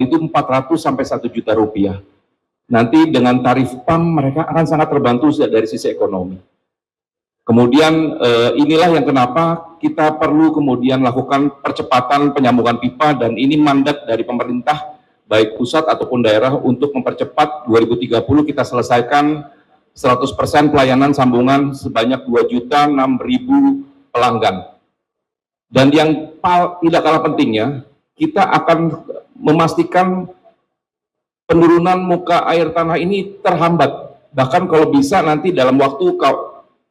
itu 400 sampai 1 juta rupiah. Nanti dengan tarif PAM mereka akan sangat terbantu dari sisi ekonomi. Kemudian inilah yang kenapa kita perlu kemudian lakukan percepatan penyambungan pipa, dan ini mandat dari pemerintah baik pusat ataupun daerah untuk mempercepat 2030 kita selesaikan 100% pelayanan sambungan sebanyak 2.006.000 pelanggan. Dan yang tidak kalah pentingnya, kita akan memastikan penurunan muka air tanah ini terhambat. Bahkan kalau bisa nanti dalam waktu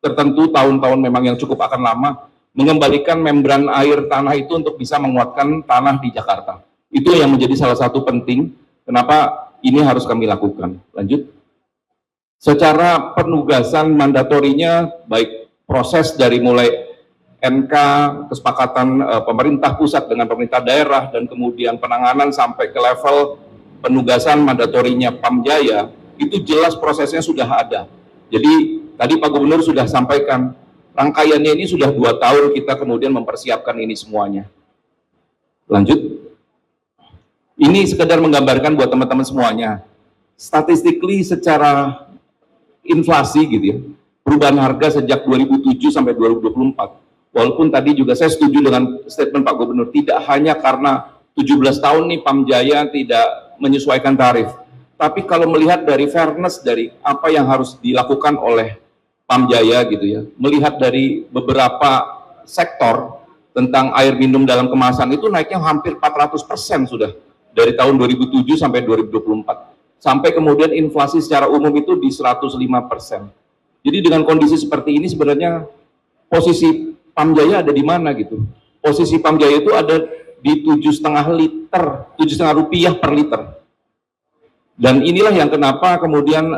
tertentu, tahun-tahun memang yang cukup akan lama, mengembalikan membran air tanah itu untuk bisa menguatkan tanah di Jakarta. Itu yang menjadi salah satu penting kenapa ini harus kami lakukan. Lanjut. Secara penugasan mandatorinya, baik proses dari mulai NK, kesepakatan pemerintah pusat dengan pemerintah daerah, dan kemudian penanganan sampai ke level penugasan mandatorinya Pamjaya, itu jelas prosesnya sudah ada. Jadi tadi Pak Gubernur sudah sampaikan, rangkaiannya ini sudah 2 tahun kita kemudian mempersiapkan ini semuanya. Lanjut. Ini sekedar menggambarkan buat teman-teman semuanya. Statistically secara inflasi gitu ya, perubahan harga sejak 2007 sampai 2024. Walaupun tadi juga saya setuju dengan statement Pak Gubernur, tidak hanya karena 17 tahun nih Pamjaya tidak menyesuaikan tarif. Tapi kalau melihat dari fairness dari apa yang harus dilakukan oleh Pamjaya gitu ya, melihat dari beberapa sektor tentang air minum dalam kemasan itu naiknya hampir 400% sudah dari tahun 2007 sampai 2024. Sampai kemudian inflasi secara umum itu di 105%. Jadi dengan kondisi seperti ini sebenarnya posisi Pamjaya ada di mana gitu? Posisi Pamjaya itu ada di 7,5 rupiah per liter. Dan inilah yang kenapa kemudian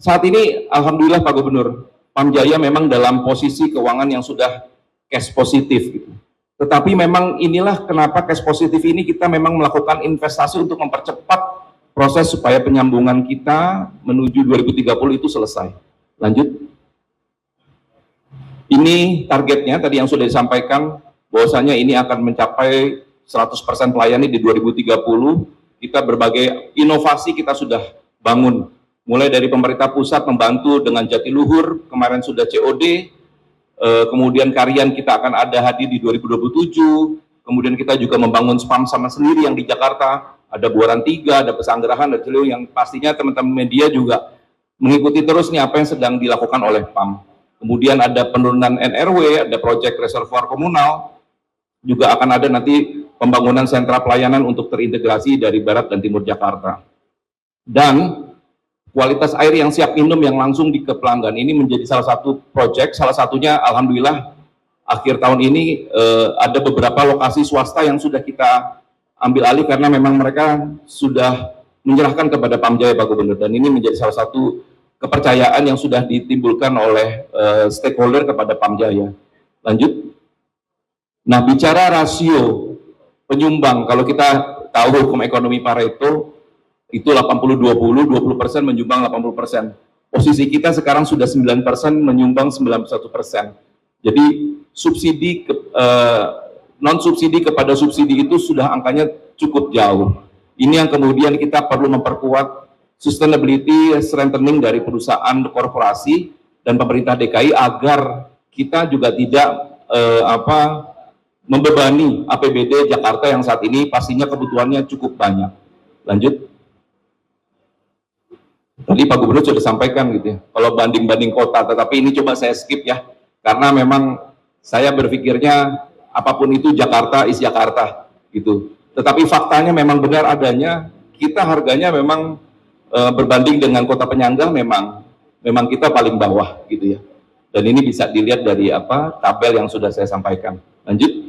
saat ini alhamdulillah Pak Gubernur, Pamjaya memang dalam posisi keuangan yang sudah cash positif gitu. Tetapi memang inilah kenapa cash positif ini kita memang melakukan investasi untuk mempercepat proses supaya penyambungan kita menuju 2030 itu selesai. Lanjut. Ini targetnya tadi yang sudah disampaikan, bahwasanya ini akan mencapai 100% pelayani di 2030. Kita berbagai inovasi kita sudah bangun. Mulai dari pemerintah pusat membantu dengan Jatiluhur, kemarin sudah COD, kemudian Karian kita akan ada hadir di 2027, kemudian kita juga membangun spam sama sendiri yang di Jakarta, ada Buaran 3, ada Pesanggerahan, ada Ciliwung, yang pastinya teman-teman media juga mengikuti terus nih apa yang sedang dilakukan oleh PAM. Kemudian ada penurunan NRW, ada proyek reservoir komunal, juga akan ada nanti pembangunan sentra pelayanan untuk terintegrasi dari barat dan timur Jakarta. Dan kualitas air yang siap minum yang langsung di ke pelanggan ini menjadi salah satu proyek, salah satunya alhamdulillah akhir tahun ini ada beberapa lokasi swasta yang sudah kita ambil alih karena memang mereka sudah menyerahkan kepada Pamjaya Pak Gubernur, dan ini menjadi salah satu kepercayaan yang sudah ditimbulkan oleh stakeholder kepada Pamjaya. Lanjut. Nah, bicara rasio penyumbang, kalau kita tahu hukum ekonomi Pareto itu 80-20, 20% menyumbang 80%. Posisi kita sekarang sudah 9% menyumbang 91%. Jadi subsidi non subsidi kepada subsidi itu sudah angkanya cukup jauh. Ini yang kemudian kita perlu memperkuat sustainability strengthening dari perusahaan korporasi dan pemerintah DKI agar kita juga tidak membebani APBD Jakarta yang saat ini pastinya kebutuhannya cukup banyak. Lanjut. Tadi Pak Gubernur sudah sampaikan gitu ya, kalau banding-banding kota, tetapi ini coba saya skip ya, karena memang saya berpikirnya apapun itu Jakarta is Jakarta gitu. Tetapi faktanya memang benar adanya, kita harganya memang berbanding dengan kota penyangga memang kita paling bawah gitu ya. Dan ini bisa dilihat dari tabel yang sudah saya sampaikan. Lanjut.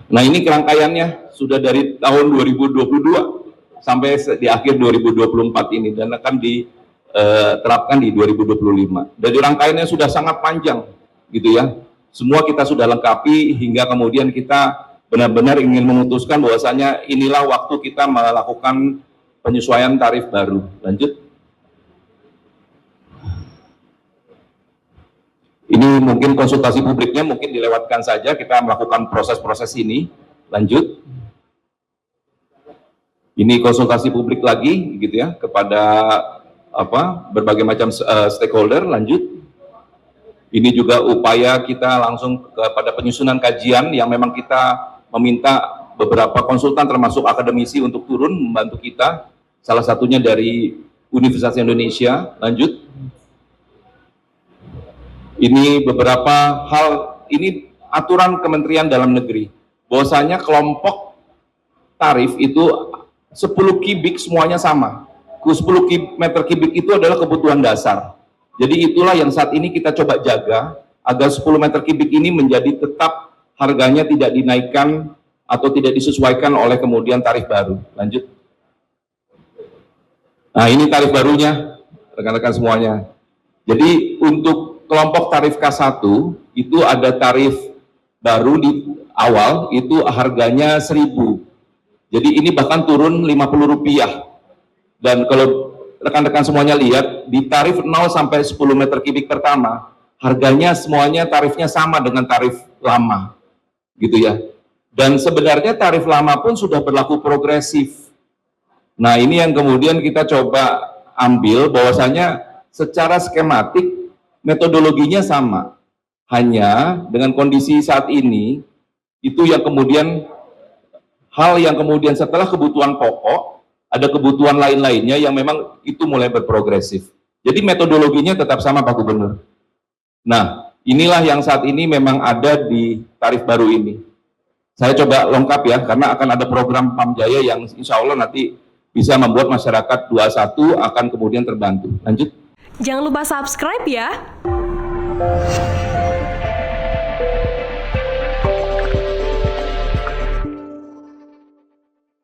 Nah, ini kerangkaiannya sudah dari tahun 2022 sampai di akhir 2024 ini, dan akan diterapkan di 2025. Dari rangkaiannya sudah sangat panjang gitu ya. Semua kita sudah lengkapi hingga kemudian kita benar-benar ingin memutuskan bahwasanya inilah waktu kita melakukan penyesuaian tarif baru. Lanjut. Ini mungkin konsultasi publiknya mungkin dilewatkan saja, kita melakukan proses-proses ini. Lanjut. Ini konsultasi publik lagi gitu ya kepada berbagai macam stakeholder. Lanjut. Ini juga upaya kita langsung kepada penyusunan kajian yang memang kita meminta beberapa konsultan termasuk akademisi untuk turun membantu kita. Salah satunya dari Universitas Indonesia. Lanjut. Ini beberapa hal, ini aturan Kementerian Dalam Negeri. Bahwasanya kelompok tarif itu 10 kubik semuanya sama. 10 meter kubik itu adalah kebutuhan dasar. Jadi itulah yang saat ini kita coba jaga agar 10 meter kubik ini menjadi tetap harganya tidak dinaikkan atau tidak disesuaikan oleh kemudian tarif baru. Lanjut. Nah, ini tarif barunya, rekan-rekan semuanya. Jadi untuk kelompok tarif K1 itu ada tarif baru di awal itu harganya 1.000. Jadi ini bahkan turun Rp50. Dan kalau rekan-rekan semuanya lihat di tarif 0 sampai 10 meter kubik pertama, harganya semuanya tarifnya sama dengan tarif lama. Gitu ya. Dan sebenarnya tarif lama pun sudah berlaku progresif. Nah, ini yang kemudian kita coba ambil bahwasanya secara skematik metodologinya sama. Hanya dengan kondisi saat ini itu yang kemudian hal yang kemudian setelah kebutuhan pokok ada kebutuhan lain-lainnya yang memang itu mulai berprogresif. Jadi metodologinya tetap sama Pak Gubernur. Nah, inilah yang saat ini memang ada di tarif baru ini. Saya coba lengkap ya, karena akan ada program Pamjaya yang insya Allah nanti bisa membuat masyarakat 21 akan kemudian terbantu. Lanjut. Jangan lupa subscribe ya.